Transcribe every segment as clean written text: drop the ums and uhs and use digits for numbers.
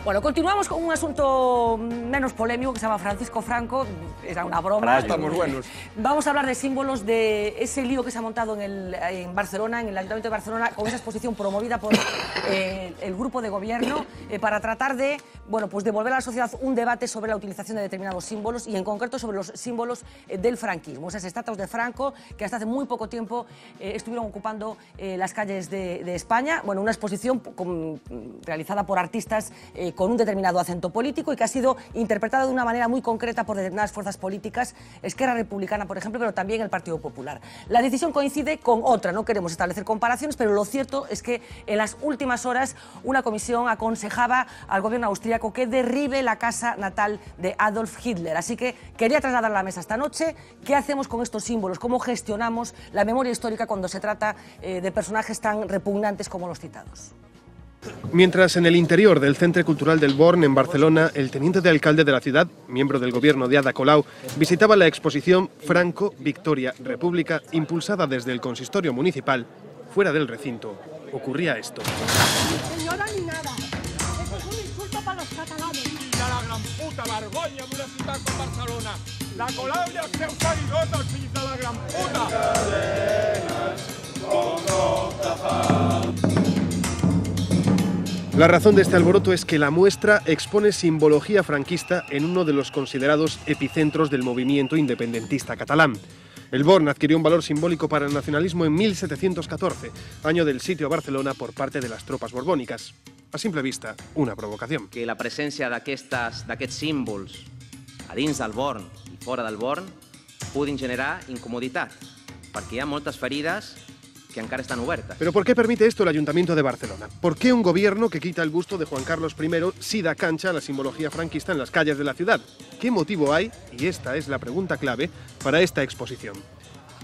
Bueno, continuamos con un asunto menos polémico que se llama Francisco Franco. Era una broma. Estamos buenos. Vamos a hablar de símbolos, de ese lío que se ha montado en Barcelona, en el Ayuntamiento de Barcelona, con esa exposición promovida por el grupo de gobierno para tratar de, bueno, pues devolver a la sociedad un debate sobre la utilización de determinados símbolos y en concreto sobre los símbolos del franquismo, esas estatuas de Franco que hasta hace muy poco tiempo estuvieron ocupando las calles de España. Bueno, una exposición realizada por artistas con un determinado acento político y que ha sido interpretada de una manera muy concreta por determinadas fuerzas políticas, Esquerra Republicana, por ejemplo, pero también el Partido Popular. La decisión coincide con otra, no queremos establecer comparaciones, pero lo cierto es que en las últimas horas una comisión aconsejaba al gobierno austríaco que derribe la casa natal de Adolf Hitler. Así que quería trasladar a la mesa esta noche qué hacemos con estos símbolos, cómo gestionamos la memoria histórica cuando se trata de personajes tan repugnantes como los citados. Mientras en el interior del Centre Cultural del Born, en Barcelona, el teniente de alcalde de la ciudad, miembro del gobierno de Ada Colau, visitaba la exposición Franco, Victoria, República, impulsada desde el consistorio municipal, fuera del recinto, ocurría esto. Señora, ni nada. Eso es un insulto para los catalanes. Mira la gran puta vergonya d'una ciutat com Barcelona. La Colau i els seus seguidors, els fills de la gran puta. La razón de este alboroto es que la muestra expone simbología franquista en uno de los considerados epicentros del movimiento independentista catalán. El Born adquirió un valor simbólico para el nacionalismo en 1714, año del sitio a Barcelona por parte de las tropas borbónicas. A simple vista, una provocación. Que la presència d'aquests símbols a dins del Born i fora del Born puguin generar incomoditat, perquè hi ha moltes ferides que encara están obertas. ¿Pero por qué permite esto el Ayuntamiento de Barcelona? ¿Por qué un gobierno que quita el busto de Juan Carlos I sí da cancha a la simbología franquista en las calles de la ciudad? ¿Qué motivo hay? Y esta es la pregunta clave para esta exposición.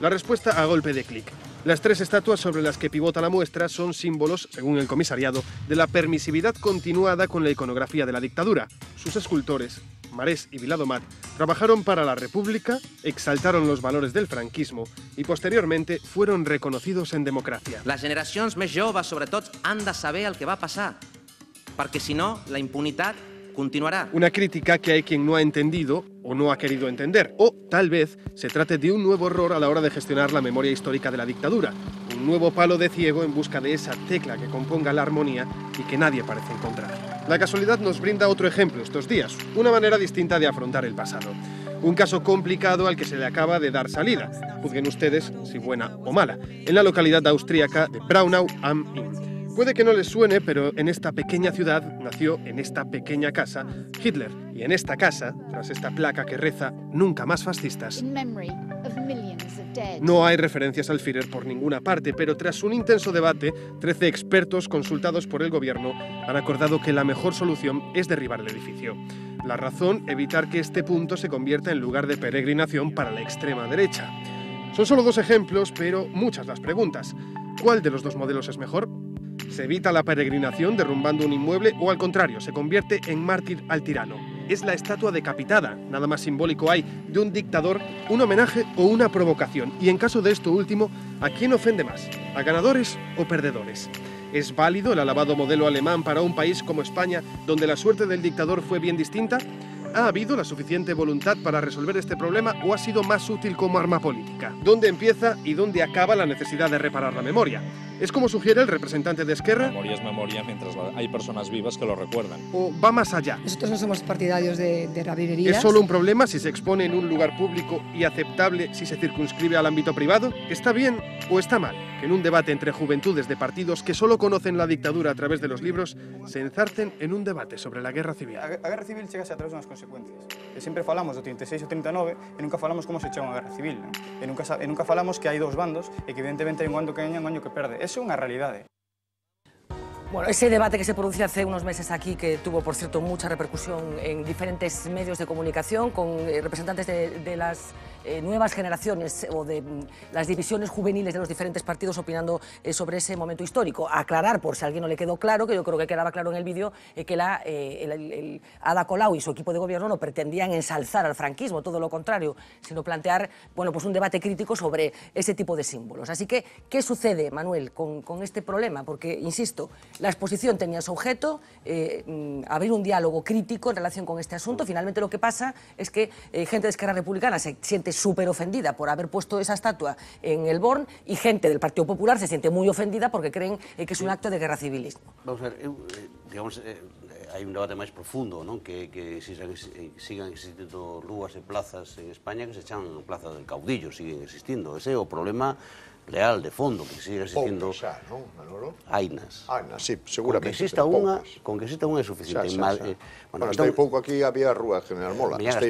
La respuesta a golpe de clic. Las tres estatuas sobre las que pivota la muestra son símbolos, según el comisariado, de la permisividad continuada con la iconografía de la dictadura. Sus escultores, Marés y Viladomat, trabajaron para la República, exaltaron los valores del franquismo y posteriormente fueron reconocidos en democracia. Les generacions més joves, sobretot, han de saber el que va passar, perquè si no, la impunitat continuará. Una crítica que hay quien no ha entendido o no ha querido entender, o tal vez se trate de un nuevo error a la hora de gestionar la memoria histórica de la dictadura, un nuevo palo de ciego en busca de esa tecla que componga la armonía y que nadie parece encontrar. La casualidad nos brinda otro ejemplo estos días, una manera distinta de afrontar el pasado. Un caso complicado al que se le acaba de dar salida, juzguen ustedes si buena o mala, en la localidad austríaca de Braunau am Inn. Puede que no les suene, pero en esta pequeña ciudad nació en esta pequeña casa Hitler. Y en esta casa, tras esta placa que reza "Nunca más fascistas", no hay referencias al Führer por ninguna parte, pero tras un intenso debate, 13 expertos consultados por el gobierno han acordado que la mejor solución es derribar el edificio. La razón, evitar que este punto se convierta en lugar de peregrinación para la extrema derecha. Son solo dos ejemplos, pero muchas las preguntas. ¿Cuál de los dos modelos es mejor? ¿Se evita la peregrinación derrumbando un inmueble o al contrario, se convierte en mártir al tirano? Es la estatua decapitada, nada más simbólico hay, de un dictador, un homenaje o una provocación. Y en caso de esto último, ¿a quién ofende más? ¿A ganadores o perdedores? ¿Es válido el alabado modelo alemán para un país como España, donde la suerte del dictador fue bien distinta? ¿Ha habido la suficiente voluntad para resolver este problema o ha sido más útil como arma política? ¿Dónde empieza y dónde acaba la necesidad de reparar la memoria? ¿Es como sugiere el representante de Esquerra? Memoria es memoria mientras hay personas vivas que lo recuerdan. ¿O va más allá? Nosotros no somos partidarios de rabinerías. ¿Es solo un problema si se expone en un lugar público y aceptable si se circunscribe al ámbito privado? ¿Está bien o está mal que en un debate entre juventudes de partidos que solo conocen la dictadura a través de los libros se enzarcen en un debate sobre la guerra civil? A guerra civil chegase a través de unas consecuencias. Sempre falamos do 36 e 39 e nunca falamos como se chega unha guerra civil. E nunca falamos que hai dous bandos e que evidentemente hai un bando que gaña e un bando que perde. Eso é unha realidade. Bueno, ese debate que se produjo hace unos meses aquí, que tuvo, por cierto, mucha repercusión en diferentes medios de comunicación, con representantes de las nuevas generaciones o de las divisiones juveniles de los diferentes partidos opinando sobre ese momento histórico. Aclarar, por si a alguien no le quedó claro, que yo creo que quedaba claro en el vídeo, que Ada Colau y su equipo de gobierno no pretendían ensalzar al franquismo, todo lo contrario, sino plantear, bueno, pues un debate crítico sobre ese tipo de símbolos. Así que, ¿qué sucede, Manuel, con este problema? Porque, insisto, La exposición tenía su objeto, abrir un diálogo crítico en relación con este asunto. Finalmente lo que pasa es que gente de Esquerra Republicana se siente súper ofendida por haber puesto esa estatua en el Born y gente del Partido Popular se siente muy ofendida porque creen que es un acto de guerra civilismo. Vamos a ver, digamos, hai un debate máis profundo, non? Que sigan existindo rúas e plazas en España que se chaman Plaza del Caudillo, siguen existindo. Ese é o problema real, de fondo, que siga existindo... Poucas xa, non, Manolo? Ainas. Ainas, sí, seguramente, Con que exista unha é suficiente. Bueno, hasta hai pouco aquí había a Rúa General Mola. Millán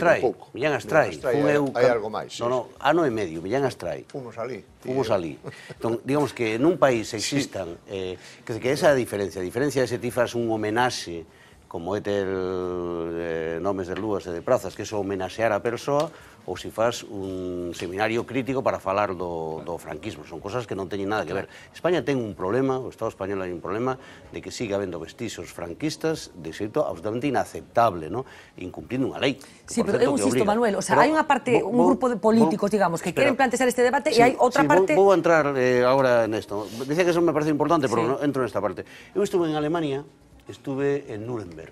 Astrai. Hai algo máis. Non, ano e medio, Millán Astrai. Fomos ali. Entón, digamos que nun país existan... Que esa é a diferencia. A diferencia é se ti fas un homenaxe como é ter nomes de rúas e de prazas, que é homenaxear a persoa, ou se faz un seminario crítico para falar do franquismo. Son cosas que non teñen nada que ver. España ten un problema, o Estado español hai un problema, de que siga habendo vestixios franquistas de xeito absolutamente inaceptable, incumplindo unha lei. Sí, pero eu insisto, Manuel, o sea, hai unha parte, un grupo de políticos, digamos, que queren plantear este debate e hai outra parte... Vou entrar agora nesto. Decía que eso me parece importante, pero entro nesta parte. Eu estuve en Alemania, estuve en Nuremberg.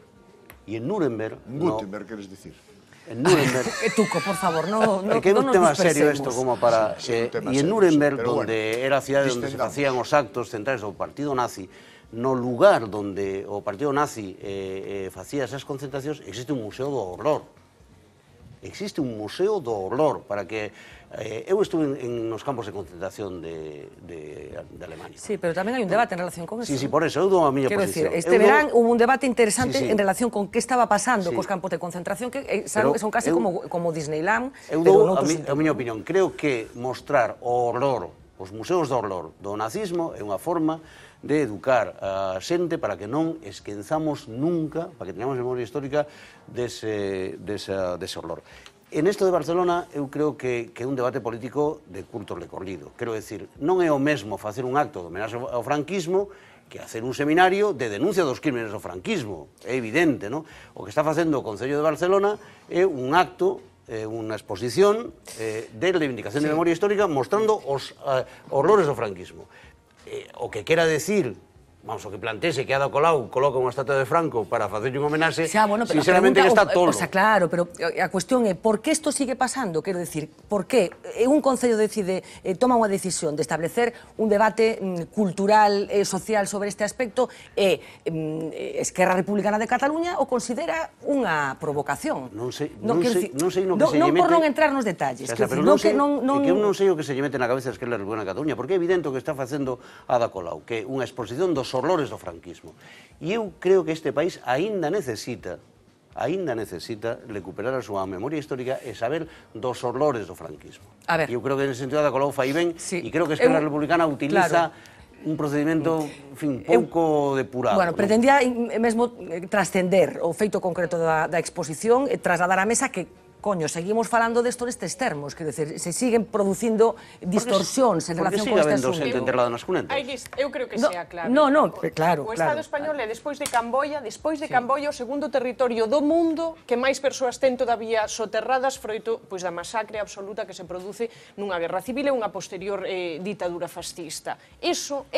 E en Nuremberg... Gutenberg, queres dicir? En Nuremberg... Tuco, por favor, no nos dispersemos. Que é un tema serio isto como para... E en Nuremberg, onde era a cidade onde se facían os actos centrais do Partido Nazi, no lugar onde o Partido Nazi facía esas concentracións, existe un museo do horror. Existe un museo do horror para que... Eu estuve nos campos de concentración de Alemania. Sí, pero tamén hai un debate en relación con eso. Sí, por eso, eu dou a miña posición. Quero dicir, este verán hubo un debate interesante en relación con que estaba pasando cos campos de concentración, que son casi como Disneyland. Eu dou a miña opinión. Creo que mostrar o horror, os museos do horror do nazismo é unha forma de educar a xente para que non esquenzamos nunca, para que teñamos memoria histórica dese horror. En isto de Barcelona, eu creo que é un debate político de curto recorrido. Quero decir, non é o mesmo facer un acto de homenaxe ao franquismo que hacer un seminario de denuncia dos crímenes do franquismo. É evidente, non? O que está facendo o Concello de Barcelona é un acto, unha exposición de reivindicación de memoria histórica mostrando os horrores do franquismo. O que quera decir... Vamos, o que plantese que Ada Colau coloca unha estatua de Franco para facerlle un homenaxe, sinceramente que está tolo. O sea, claro, pero a cuestión é por que isto sigue pasando? Quero dicir, por que un Concello decide, toma unha decisión de establecer un debate cultural e social sobre este aspecto e Esquerra Republicana de Cataluña o considera unha provocación? Non sei no que se lle mete... Non por non entrar nos detalles. Pero non sei o que se lle mete na cabeza a Esquerra Republicana de Cataluña, porque é evidente o que está facendo Ada Colau, que é unha exposición dos horrores do franquismo. E eu creo que este país aínda necesita recuperar a súa memoria histórica e saber dos horrores do franquismo. E eu creo que en ese sentido Ada Colau fai ben, e creo que a Esquerra Republicana utiliza un procedimento, en fin, pouco depurado. Bueno, pretendía mesmo trascender o feito concreto da exposición e trasladar á mesa que coño, seguimos falando desto nestes termos, quero dicir, se siguen producindo distorsións en relación con este asunto. Porque sigue habendo xente enterrada nas cunetas? Eu creo que sea claro. No, claro. O Estado español é, despois de Camboia, o segundo territorio do mundo que máis persoas ten todavía soterradas froito da masacre absoluta que se produce nunha guerra civil e unha posterior ditadura fascista. Eso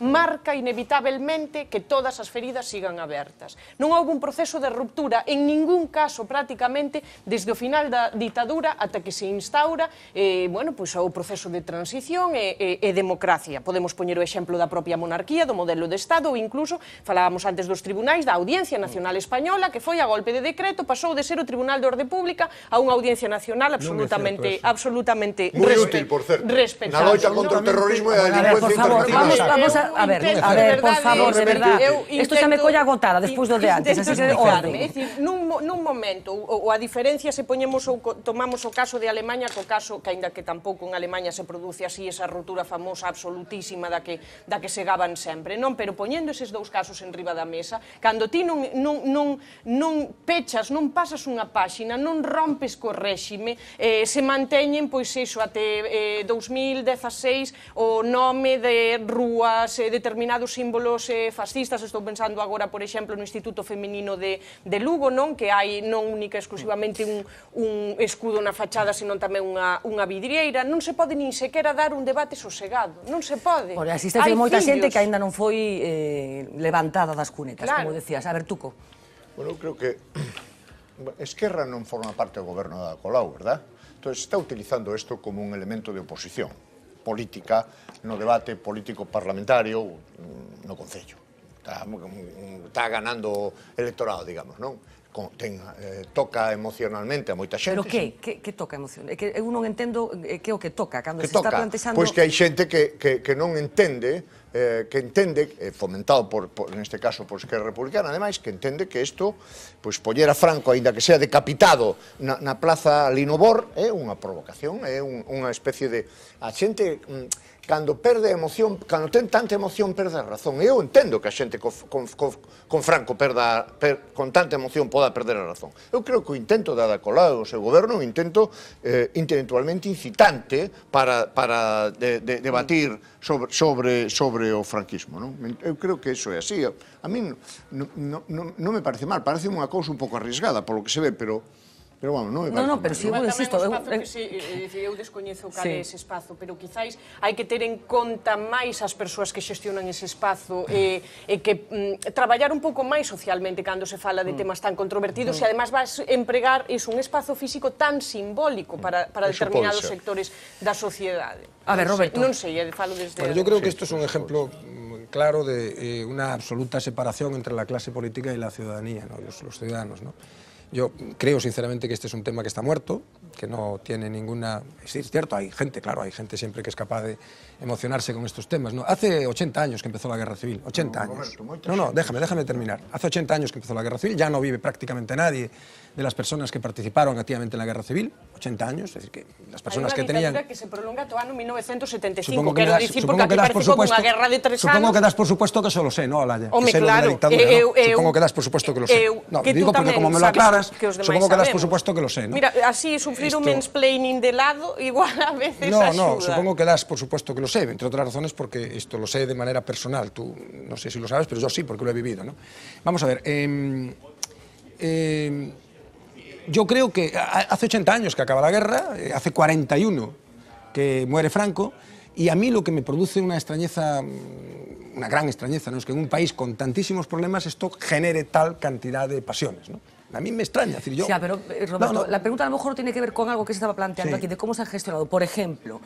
marca inevitablemente que todas as feridas sigan abertas. Non houve un proceso de ruptura en ningún caso prácticamente desde o final da ditadura ata que se instaura o proceso de transición e democracia. Podemos poñer o exemplo da propia monarquía, do modelo de Estado, ou incluso, falábamos antes dos tribunais, da Audiencia Nacional Española, que foi a golpe de decreto, pasou de ser o Tribunal de Orde Pública a unha Audiencia Nacional absolutamente moi útil, por certo. Na loita contra o terrorismo e a delincuencia internacional. Vamos a ver, por favor, de verdad. Isto xa me colla agotada despois do de antes, así que orden. É dicir, nun momento, ou a diferencia se tomamos o caso de Alemanha co caso, que aínda que tampouco en Alemanha se produce así esa ruptura famosa absolutísima da que se gaban sempre, non? Pero poñendo eses dous casos en riba da mesa, cando ti non pechas, non pasas unha páxina, non rompes co réxime, se manteñen, pois iso, até 2016 o nome de rúas, determinados símbolos fascistas, estou pensando agora, por exemplo, no Instituto Femenino de Lugo, non? Que hai non única exclusivamente un escudo na fachada, senón tamén unha vidrieira. Non se pode nin sequera dar un debate sosegado. Non se pode. Existe moita xente que aínda non foi levantada das cunetas, como decías. A ver, Tuco. Bueno, eu creo que Esquerra non forma parte do goberno da Colau, verdad? Entón, está utilizando isto como un elemento de oposición política no debate político parlamentario no Concello. Está ganando electorado, digamos, non? Toca emocionalmente a moita xente. Pero que toca emocionalmente? Eu non entendo que o que toca cando se está plantexando... Pois que hai xente que non entende, fomentado neste caso por Esquerra Republicana, ademais, que entende que isto, pois poñer a Franco, aínda que sea decapitado na plaza Linobor, é unha provocación, é unha especie de... A xente... Cando perde a emoción, cando ten tanta emoción, perde a razón. Eu entendo que a xente con Franco con tanta emoción poda perder a razón. Eu creo que o intento da Colau, o seu goberno, é un intento intelectualmente incitante para debatir sobre o franquismo. Eu creo que iso é así. A mí non me parece mal, parece unha cousa un pouco arriesgada, polo que se ve, pero bueno, non me parece. Non, pero si, eu insisto... Eu descoñezo cal é ese espazo, pero quizáis hai que ter en conta máis as persoas que xestionan ese espazo e que traballar un pouco máis socialmente cando se fala de temas tan controvertidos e además vas empregar un espazo físico tan simbólico para determinados sectores da sociedade. A ver, Roberto. Non sei, falo desde... Yo creo que esto es un ejemplo claro de una absoluta separación entre la clase política y la ciudadanía, los ciudadanos, ¿no? Yo creo sinceramente que este es un tema que está muerto, que no tiene ninguna... Sí, es cierto, hay gente, claro, hay gente siempre que es capaz de emocionarse con estos temas, ¿no? Hace 80 años que empezó la Guerra Civil, 80 años. No, déjame terminar. Hace 80 años que empezó la Guerra Civil, ya no vive prácticamente nadie de las personas que participaron activamente en la Guerra Civil, 80 años, es decir, que las personas que tenían... Hai unha dictadura que se prolonga ata o ano 1975, quero dicir, porque aquí parece como unha guerra de 3 anos. Supongo que das por supuesto que eso lo sé, ¿no, Olaya? Home, claro. Supongo que das por supuesto que lo sé. No, digo porque como me lo aclaras, supongo que das por supuesto que lo sé, ¿no? Mira, así sufrir un mansplaining de lado, igual a veces ayuda. No, supongo que das por supuesto que lo sé, entre otras razones porque esto lo sé de manera personal. Tú no sé si lo sabes, pero yo sí, porque lo he vivido, ¿no? Vamos a ver, yo creo que hace 80 años que acaba la guerra, hace 41 que muere Franco, y a mí lo que me produce una extrañeza, una gran extrañeza, ¿no? Es que en un país con tantísimos problemas esto genere tal cantidad de pasiones, ¿no? A mí me extraña, decir yo... Sí, pero Roberto, la pregunta a lo mejor tiene que ver con algo que se estaba planteando aquí, de cómo se ha gestionado. Por ejemplo,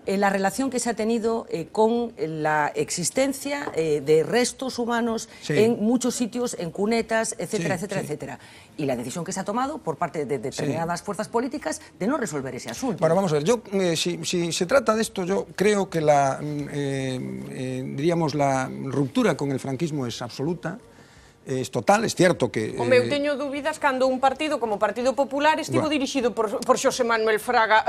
la relación que se ha tenido con la existencia de restos humanos en muchos sitios, en cunetas, etcétera, etcétera. Y la decisión que se ha tomado por parte de determinadas fuerzas políticas de no resolver ese asunto. Bueno, vamos a ver, yo, si se trata de esto, yo creo que diríamos, la ruptura con el franquismo es absoluta. Es total, es cierto que... Home, eu teño dúbidas cando un partido como o Partido Popular estivo dirixido por Xosé Manuel Fraga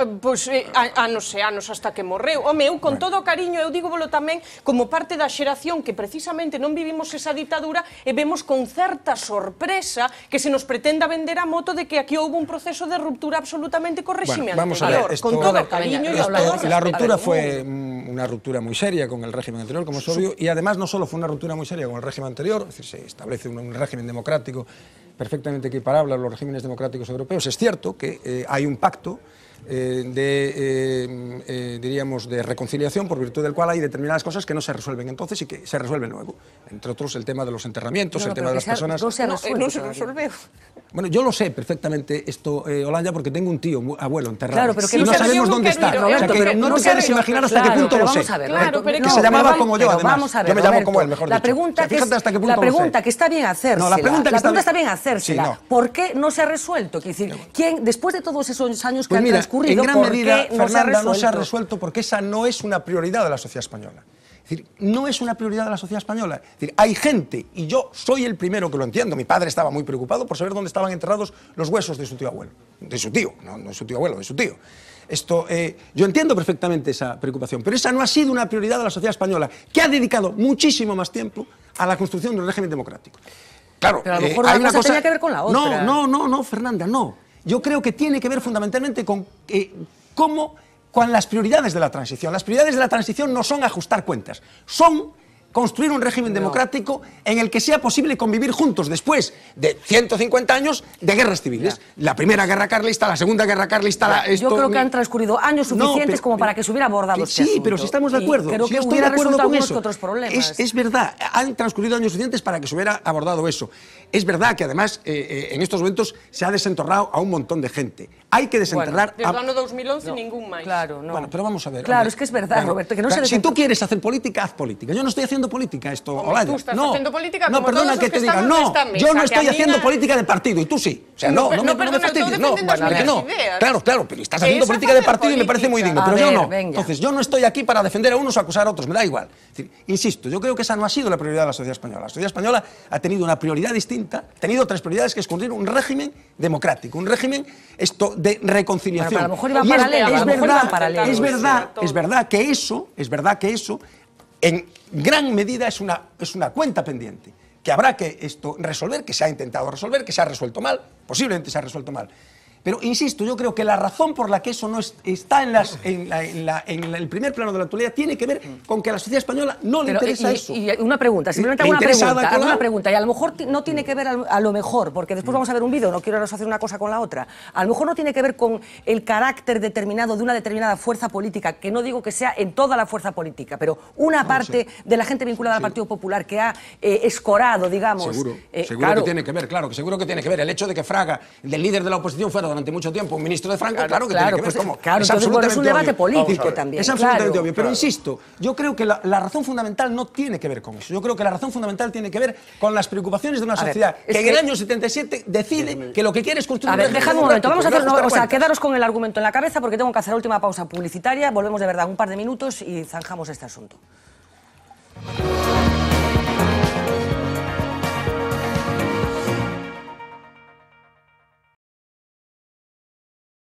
anos e anos hasta que morreu. Home, eu con todo o cariño, eu dígovolo tamén como parte da xeración que precisamente non vivimos esa ditadura e vemos con certa sorpresa que se nos pretenda vender a moto de que aquí houve un proceso de ruptura absolutamente co réxime anterior. Con todo o cariño. La ruptura fue una ruptura muy seria con el régimen anterior, como es obvio, y además no solo fue una ruptura muy seria con el régimen anterior, es decir, se establece un régimen democrático perfectamente equiparable a los regímenes democráticos europeos. Es cierto que hay un pacto diríamos, de reconciliación, por virtud del cual hay determinadas cosas que no se resuelven entonces y que se resuelven luego. Entre otros, el tema de los enterramientos, el tema de las personas... No se resuelve. Bueno, yo lo sé perfectamente esto, Olaya, porque tengo un tío, abuelo, enterrado. Claro, pero que no sabemos dónde está. Roberto, o sea, que no te puedes imaginar hasta qué punto lo sé. Que se llamaba como yo, además. Yo me llamo como él, mejor dicho. La pregunta que está bien hacérsela. La pregunta está bien hacérsela. ¿Por qué no se ha resuelto? Después de todos esos años que han transcurrido, ¿por qué no se ha resuelto? No se ha resuelto porque esa no es una prioridad de la sociedad española. Es decir, no es una prioridad de la sociedad española. Es decir, hay gente, y yo soy el primero que lo entiendo, mi padre estaba muy preocupado por saber dónde estaban enterrados los huesos de su tío abuelo. De su tío, no de su tío abuelo, de su tío. Yo entiendo perfectamente esa preocupación, pero esa no ha sido una prioridad de la sociedad española, que ha dedicado muchísimo más tiempo a la construcción de un régimen democrático. Claro, pero a lo mejor una cosa tenía que ver con la otra. No, Fernanda, no. Yo creo que tiene que ver fundamentalmente con con las prioridades de la transición. Las prioridades de la transición no son ajustar cuentas, son construir un régimen democrático en el que sea posible convivir juntos después de 150 años de guerras civiles. La primera guerra carlista, la segunda guerra carlista... Yo creo que han transcurrido años suficientes como para que se hubiera abordado este asunto. Sí, pero si estamos de acuerdo. Creo que hubiera resuelto con eso. Otros problemas. Es verdad, han transcurrido años suficientes para que se hubiera abordado eso. Es verdad que además en estos momentos se ha desenterrado a un montón de gente. Hay que desenterrar... Desde el año 2011 ningún máis. Claro, no. Bueno, pero vamos a ver. Claro, es que es verdad, Roberto, que no se Si tú quieres hacer política, haz política. Yo no estoy haciendo política, esto, Olaya. Tú estás haciendo política no, como perdona todos que los te que diga, estamos en no, esta mesa, yo no que estoy a mí haciendo política de partido, y tú sí. O sea, no me fastidies, no, claro que no. Claro, pero estás haciendo política de partido y me parece muy digno, pero yo no. Entonces, yo no estoy aquí para defender a unos o acusar a otros, me da igual. Es decir, insisto, yo creo que esa no ha sido la prioridad de la sociedad española. La sociedad española ha tenido una prioridad distinta, ha tenido otras prioridades, que es construir un régimen democrático, un régimen de reconciliación. Bueno, a lo mejor iba paralelo. Es verdad que eso, en gran medida, es una cuenta pendiente que habrá que resolver, que se ha intentado resolver, que se ha resuelto mal, posiblemente se ha resuelto mal. Pero, insisto, yo creo que la razón por la que eso no está en el primer plano de la actualidad tiene que ver con que a la sociedad española no le interesa eso. Y una pregunta, simplemente hago una pregunta, y a lo mejor no tiene que ver, a lo mejor, porque después vamos a ver un vídeo, no quiero asociar una cosa con la otra, a lo mejor no tiene que ver con el carácter determinado de una determinada fuerza política, que no digo que sea en toda la fuerza política, pero una parte de la gente vinculada al Partido Popular que ha escorado, digamos... Seguro que tiene que ver, claro, que seguro que tiene que ver. El hecho de que Fraga, del líder de la oposición, fuera durante mucho tiempo un ministro de Franco, claro que tiene que ver. Es absolutamente un debate político también. Es absolutamente obvio, pero insisto, yo creo que la razón fundamental no tiene que ver con eso. Yo creo que la razón fundamental tiene que ver con las preocupaciones de una sociedad que en el año 77 decide que lo que quiere es construir... A ver, dejadme un momento, vamos a hacer quedaros con el argumento en la cabeza, porque tengo que hacer la última pausa publicitaria, volvemos de verdad un par de minutos y zanjamos este asunto.